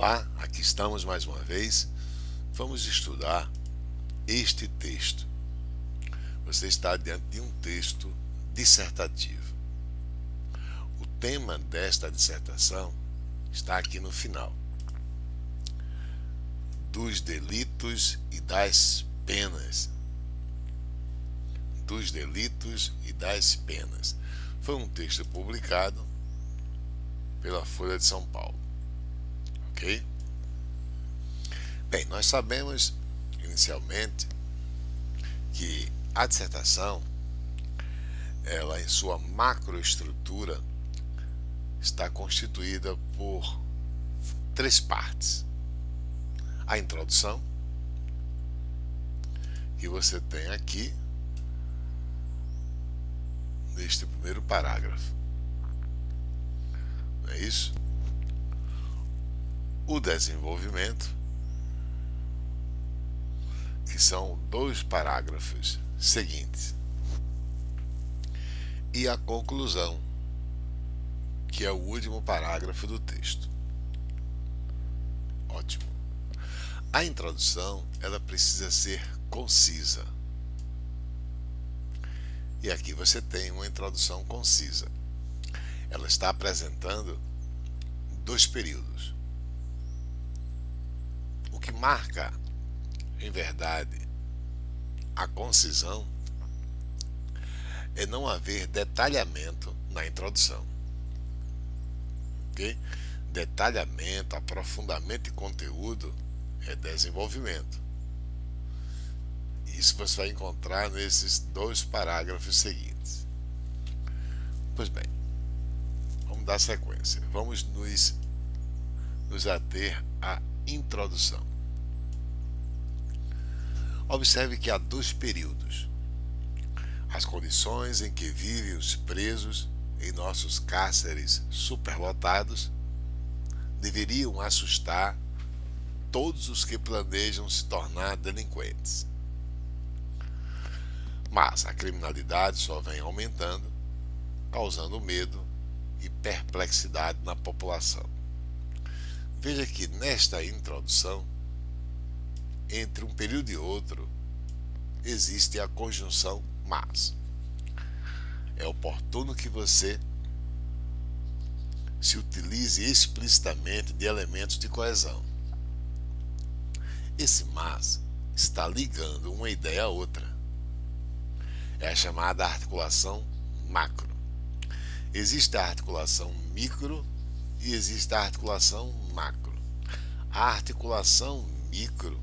Olá, aqui estamos mais uma vez. Vamos estudar este texto. Você está diante de um texto dissertativo. O tema desta dissertação está aqui no final. Dos delitos e das penas. Dos delitos e das penas. Foi um texto publicado pela Folha de São Paulo. Ok? Bem, nós sabemos inicialmente que a dissertação, ela em sua macroestrutura, está constituída por três partes. A introdução, que você tem aqui neste primeiro parágrafo. Não é isso? O desenvolvimento, que são dois parágrafos seguintes, e a conclusão, que é o último parágrafo do texto. Ótimo. A introdução, ela precisa ser concisa. E aqui você tem uma introdução concisa. Ela está apresentando dois períodos. O que marca, em verdade, a concisão é não haver detalhamento na introdução. Ok? Detalhamento, aprofundamento de conteúdo é desenvolvimento. Isso você vai encontrar nesses dois parágrafos seguintes. Pois bem, vamos dar sequência. Vamos nos ater à introdução. Observe que há dois períodos. As condições em que vivem os presos em nossos cárceres superlotados deveriam assustar todos os que planejam se tornar delinquentes. Mas a criminalidade só vem aumentando, causando medo e perplexidade na população. Veja que nesta introdução, entre um período e outro, existe a conjunção mas. É oportuno que você se utilize explicitamente de elementos de coesão. Esse mas está ligando uma ideia a outra. É a chamada articulação macro. Existe a articulação micro e existe a articulação macro. A articulação micro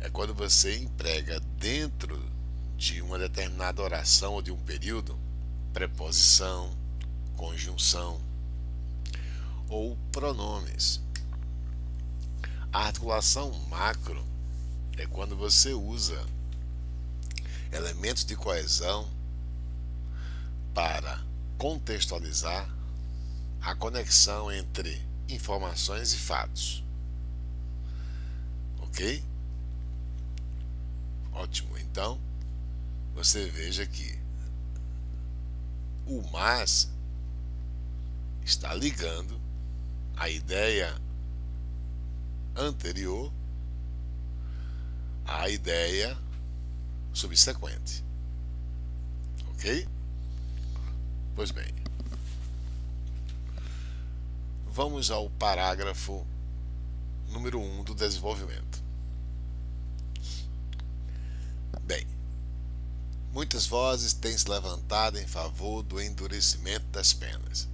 é quando você emprega dentro de uma determinada oração ou de um período preposição, conjunção ou pronomes. A articulação macro é quando você usa elementos de coesão para contextualizar a conexão entre informações e fatos. Ok? Ótimo. Então, você veja que o mas está ligando a ideia anterior à ideia subsequente. Ok? Pois bem, vamos ao parágrafo número 1 do desenvolvimento. Bem, muitas vozes têm se levantado em favor do endurecimento das penas,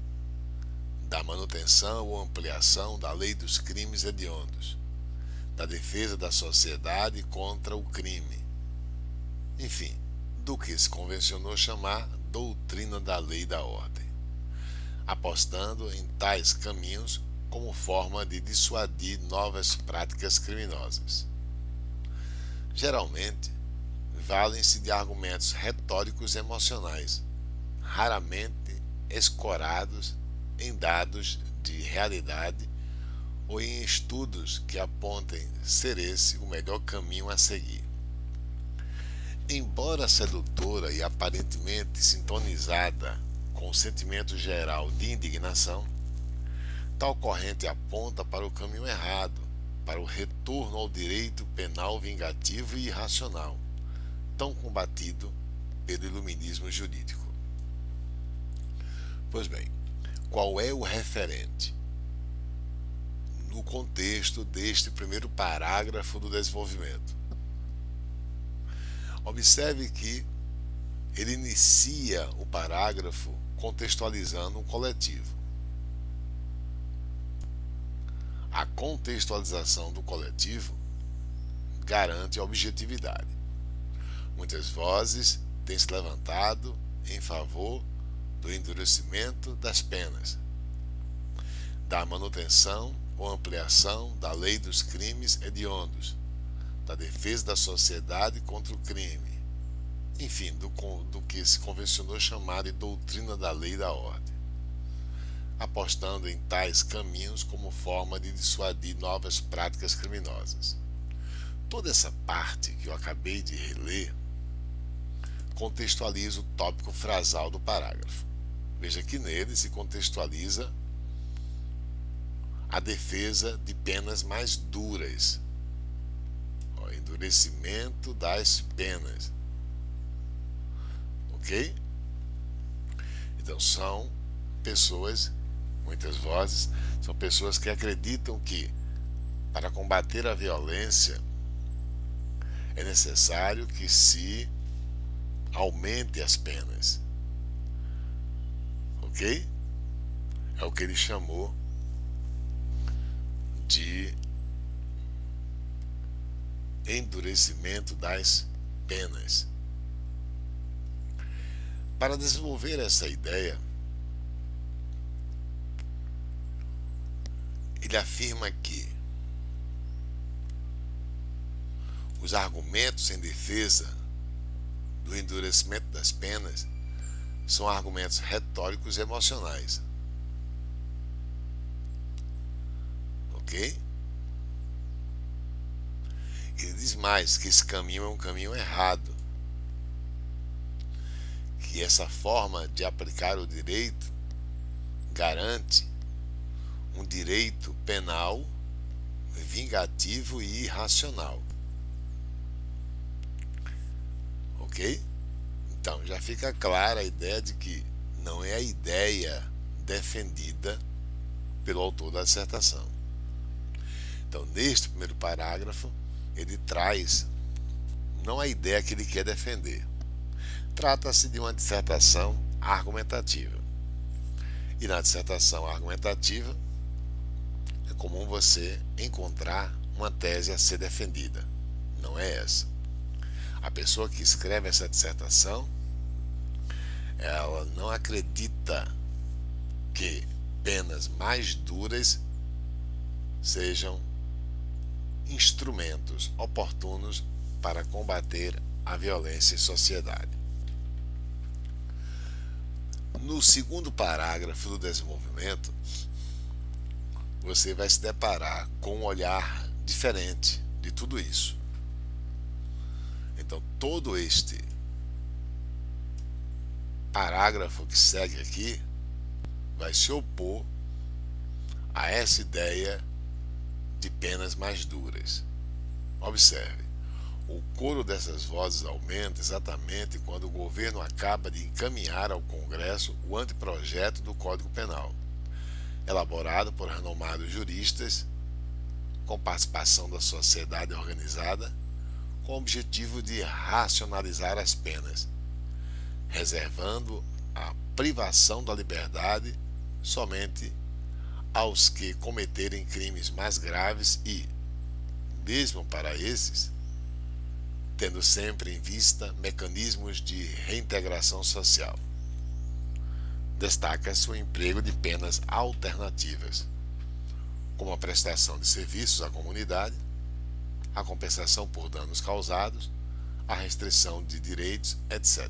da manutenção ou ampliação da lei dos crimes hediondos, da defesa da sociedade contra o crime, enfim, do que se convencionou chamar doutrina da lei e da ordem, apostando em tais caminhos como forma de dissuadir novas práticas criminosas. Geralmente, valem-se de argumentos retóricos e emocionais, raramente escorados em dados de realidade ou em estudos que apontem ser esse o melhor caminho a seguir. Embora sedutora e aparentemente sintonizada com o sentimento geral de indignação, Tal corrente aponta para o caminho errado, para o retorno ao direito penal vingativo e irracional, tão combatido pelo iluminismo jurídico. Pois bem, qual é o referente? No contexto deste primeiro parágrafo do desenvolvimento. Observe que ele inicia o parágrafo contextualizando um coletivo. A contextualização do coletivo garante a objetividade. Muitas vozes têm se levantado em favor do endurecimento das penas, da manutenção ou ampliação da lei dos crimes hediondos, da defesa da sociedade contra o crime, enfim, do que se convencionou chamar de doutrina da lei e da ordem, apostando em tais caminhos como forma de dissuadir novas práticas criminosas. Toda essa parte que eu acabei de reler contextualiza o tópico frasal do parágrafo. Veja que nele se contextualiza a defesa de penas mais duras, o endurecimento das penas, ok? Então são pessoas, muitas vozes, são pessoas que acreditam que para combater a violência é necessário que se aumente as penas, ok? É o que ele chamou de endurecimento das penas. Para desenvolver essa ideia, ele afirma que os argumentos em defesa do endurecimento das penas são argumentos retóricos e emocionais. Ok? Ele diz mais que esse caminho é um caminho errado, que essa forma de aplicar o direito garante um direito penal vingativo e irracional. Ok? Então já fica clara a ideia de que não é a ideia defendida pelo autor da dissertação. Então, neste primeiro parágrafo, ele traz não a ideia que ele quer defender. Trata-se de uma dissertação argumentativa. E na dissertação argumentativa é comum você encontrar uma tese a ser defendida. Não é essa. A pessoa que escreve essa dissertação, ela não acredita que penas mais duras sejam instrumentos oportunos para combater a violência em sociedade. No segundo parágrafo do desenvolvimento, você vai se deparar com um olhar diferente de tudo isso. Então, todo este parágrafo que segue aqui vai se opor a essa ideia de penas mais duras. Observe, o coro dessas vozes aumenta exatamente quando o governo acaba de encaminhar ao Congresso o anteprojeto do Código Penal, elaborado por renomados juristas, com participação da sociedade organizada, com o objetivo de racionalizar as penas, reservando a privação da liberdade somente aos que cometerem crimes mais graves e, mesmo para esses, tendo sempre em vista mecanismos de reintegração social. Destaca-se o emprego de penas alternativas, como a prestação de serviços à comunidade, a compensação por danos causados, a restrição de direitos, etc.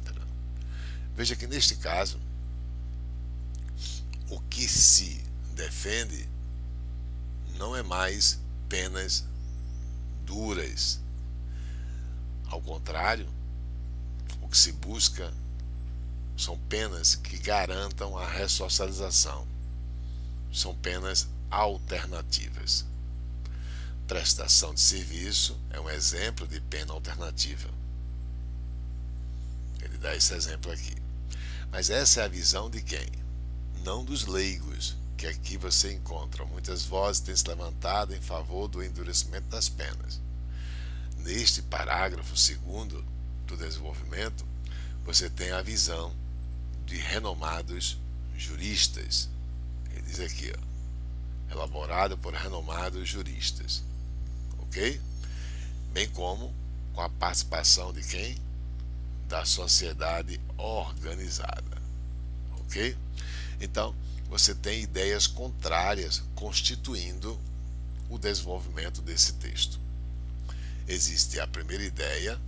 Veja que neste caso, o que se defende não é mais penas duras. Ao contrário, o que se busca são penas que garantam a ressocialização. São penas alternativas. Prestação de serviço é um exemplo de pena alternativa. Ele dá esse exemplo aqui. Mas essa é a visão de quem? Não dos leigos, que aqui você encontra muitas vozes têm se levantado em favor do endurecimento das penas. Neste parágrafo segundo do desenvolvimento, você tem a visão de renomados juristas. Ele diz aqui, ó, elaborado por renomados juristas, ok? Bem como com a participação de quem? Da sociedade organizada, ok? Então, você tem ideias contrárias constituindo o desenvolvimento desse texto. Existe a primeira ideia,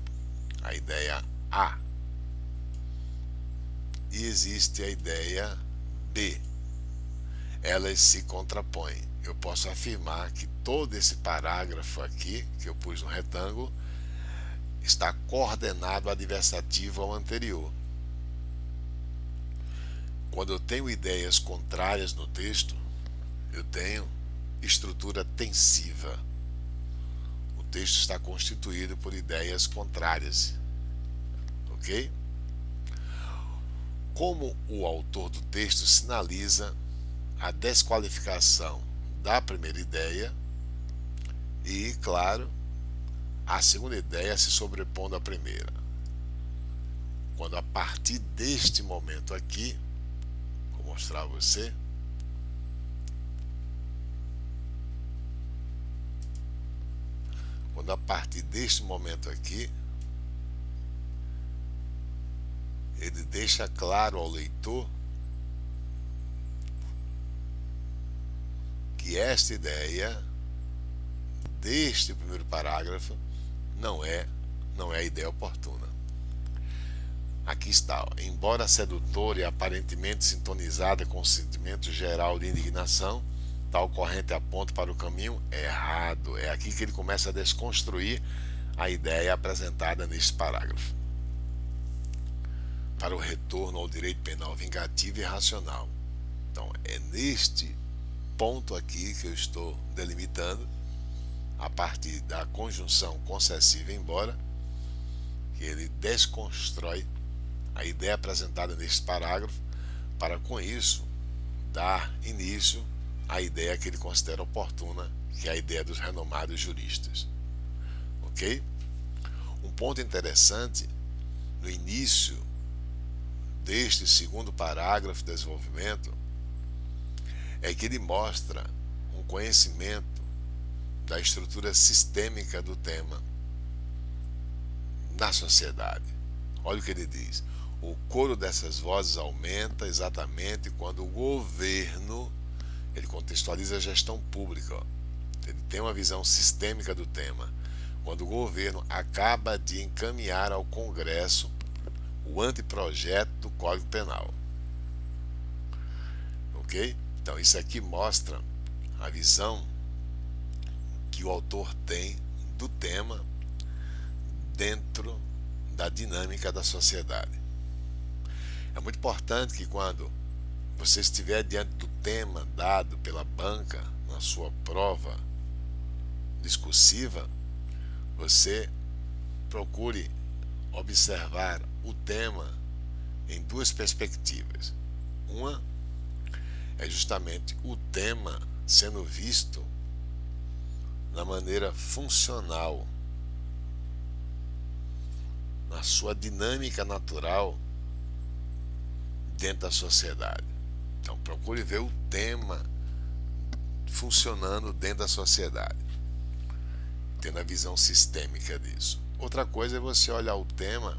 a ideia A, e existe a ideia B. Elas se contrapõem. Eu posso afirmar que todo esse parágrafo aqui, que eu pus no retângulo, está coordenado adversativo ao anterior. Quando eu tenho ideias contrárias no texto, eu tenho estrutura tensiva. O texto está constituído por ideias contrárias, ok? Como o autor do texto sinaliza a desqualificação da primeira ideia e, claro, a segunda ideia se sobrepondo à primeira. Quando a partir deste momento aqui, vou mostrar a você, quando a partir deste momento aqui, ele deixa claro ao leitor que esta ideia deste primeiro parágrafo não é a ideia oportuna. Aqui está, ó. Embora sedutora e aparentemente sintonizada com o sentimento geral de indignação, tal corrente aponta para o caminho errado. É aqui que ele começa a desconstruir a ideia apresentada neste parágrafo. Para o retorno ao direito penal vingativo e racional. Então, é neste ponto aqui que eu estou delimitando, a partir da conjunção concessiva embora, que ele desconstrói a ideia apresentada neste parágrafo, para com isso dar início à ideia que ele considera oportuna, que é a ideia dos renomados juristas. Ok? Um ponto interessante no início deste segundo parágrafo de desenvolvimento é que ele mostra um conhecimento da estrutura sistêmica do tema na sociedade. Olha o que ele diz: o coro dessas vozes aumenta exatamente quando o governo, ele contextualiza a gestão pública, ó. Ele tem uma visão sistêmica do tema, quando o governo acaba de encaminhar ao Congresso o anteprojeto do Código Penal. Ok? Então isso aqui mostra a visão que o autor tem do tema dentro da dinâmica da sociedade. É muito importante que quando você estiver diante do tema dado pela banca na sua prova discursiva, você procure observar o tema em duas perspectivas. Uma é justamente o tema sendo visto na maneira funcional, na sua dinâmica natural dentro da sociedade. Então procure ver o tema funcionando dentro da sociedade, tendo a visão sistêmica disso. Outra coisa é você olhar o tema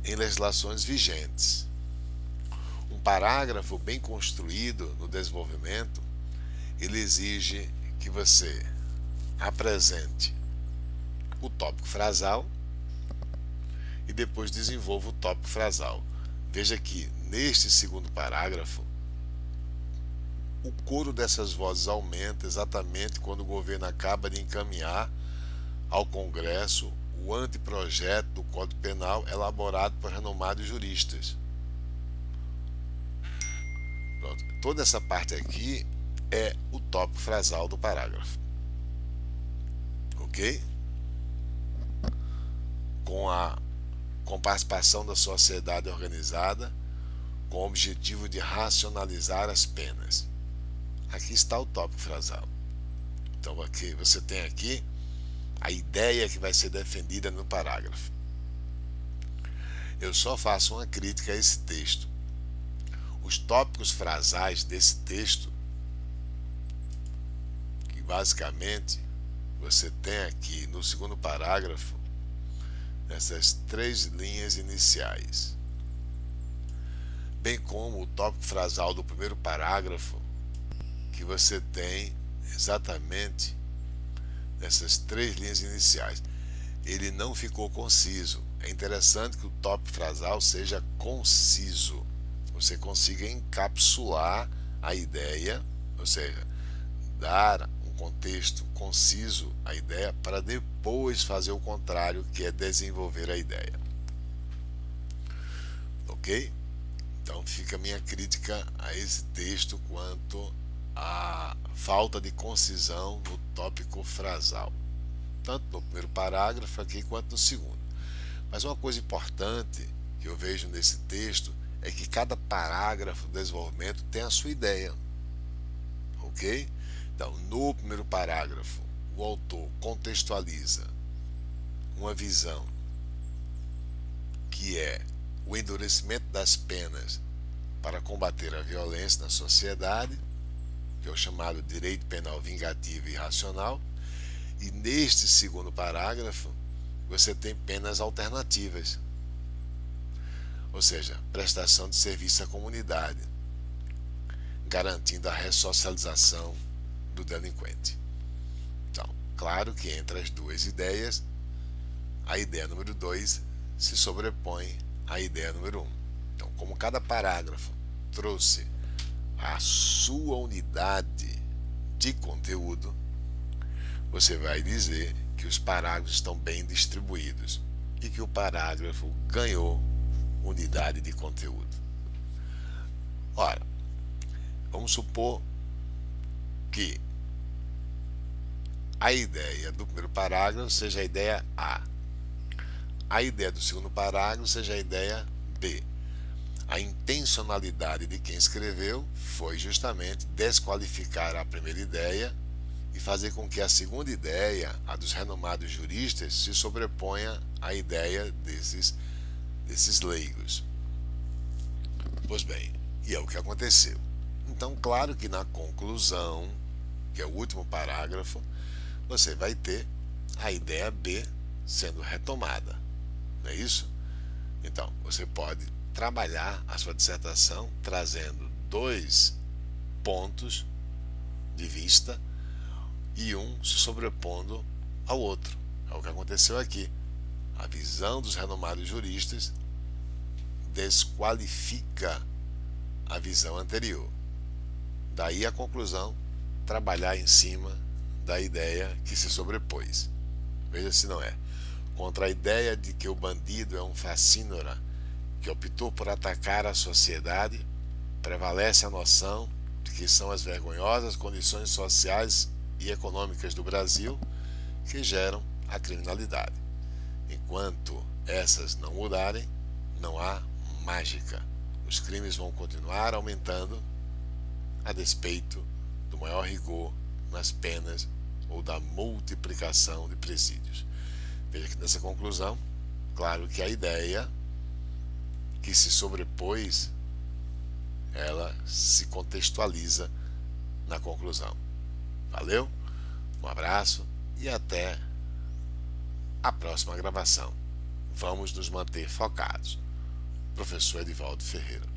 em legislações vigentes. Um parágrafo bem construído no desenvolvimento, ele exige que você apresente o tópico frasal e depois desenvolva o tópico frasal. Veja que neste segundo parágrafo o coro dessas vozes aumenta exatamente quando o governo acaba de encaminhar ao Congresso o anteprojeto do Código Penal elaborado por renomados juristas. Pronto. Toda essa parte aqui é o tópico frasal do parágrafo. Ok? Com participação da sociedade organizada, com o objetivo de racionalizar as penas. Aqui está o tópico frasal. Então aqui você tem aqui a ideia que vai ser defendida no parágrafo. Eu só faço uma crítica a esse texto. Os tópicos frasais desse texto, que basicamente você tem aqui no segundo parágrafo, essas 3 linhas iniciais, bem como o tópico frasal do primeiro parágrafo, que você tem exatamente essas 3 linhas iniciais. Ele não ficou conciso. É interessante que o tópico frasal seja conciso, você consiga encapsular a ideia, ou seja, dar um contexto conciso à ideia para depois fazer o contrário, que é desenvolver a ideia. Ok? Então fica a minha crítica a esse texto quanto à falta de concisão no tópico frasal, tanto no primeiro parágrafo aqui quanto no segundo. Mas uma coisa importante que eu vejo nesse texto é que cada parágrafo do desenvolvimento tem a sua ideia. Ok? Então, no primeiro parágrafo, o autor contextualiza uma visão que é o endurecimento das penas para combater a violência na sociedade, que é o chamado direito penal vingativo e racional. E neste segundo parágrafo você tem penas alternativas, ou seja, prestação de serviço à comunidade, garantindo a ressocialização do delinquente. Então, claro que entre as duas ideias, a ideia número 2 se sobrepõe à ideia número 1. Então, como cada parágrafo trouxe a sua unidade de conteúdo, você vai dizer que os parágrafos estão bem distribuídos e que o parágrafo ganhou unidade de conteúdo. Ora, vamos supor que a ideia do primeiro parágrafo seja a ideia A ideia do segundo parágrafo seja a ideia B. A intencionalidade de quem escreveu foi justamente desqualificar a primeira ideia e fazer com que a segunda ideia, a dos renomados juristas, se sobreponha à ideia desses leigos. Pois bem, e é o que aconteceu. Então, claro que na conclusão, que é o último parágrafo, você vai ter a ideia B sendo retomada, não é isso? Então, você pode trabalhar a sua dissertação trazendo 2 pontos de vista e um se sobrepondo ao outro. É o que aconteceu aqui. A visão dos renomados juristas desqualifica a visão anterior. Daí a conclusão, trabalhar em cima da ideia que se sobrepôs. Veja se não é. Contra a ideia de que o bandido é um facínora que optou por atacar a sociedade, prevalece a noção de que são as vergonhosas condições sociais e econômicas do Brasil que geram a criminalidade. Enquanto essas não mudarem, não há mágica. Os crimes vão continuar aumentando a despeito do maior rigor nas penas ou da multiplicação de presídios. Veja que nessa conclusão, claro que a ideia que se sobrepôs, ela se contextualiza na conclusão. Valeu? Um abraço e até a próxima gravação. Vamos nos manter focados. Professor Edivaldo Ferreira.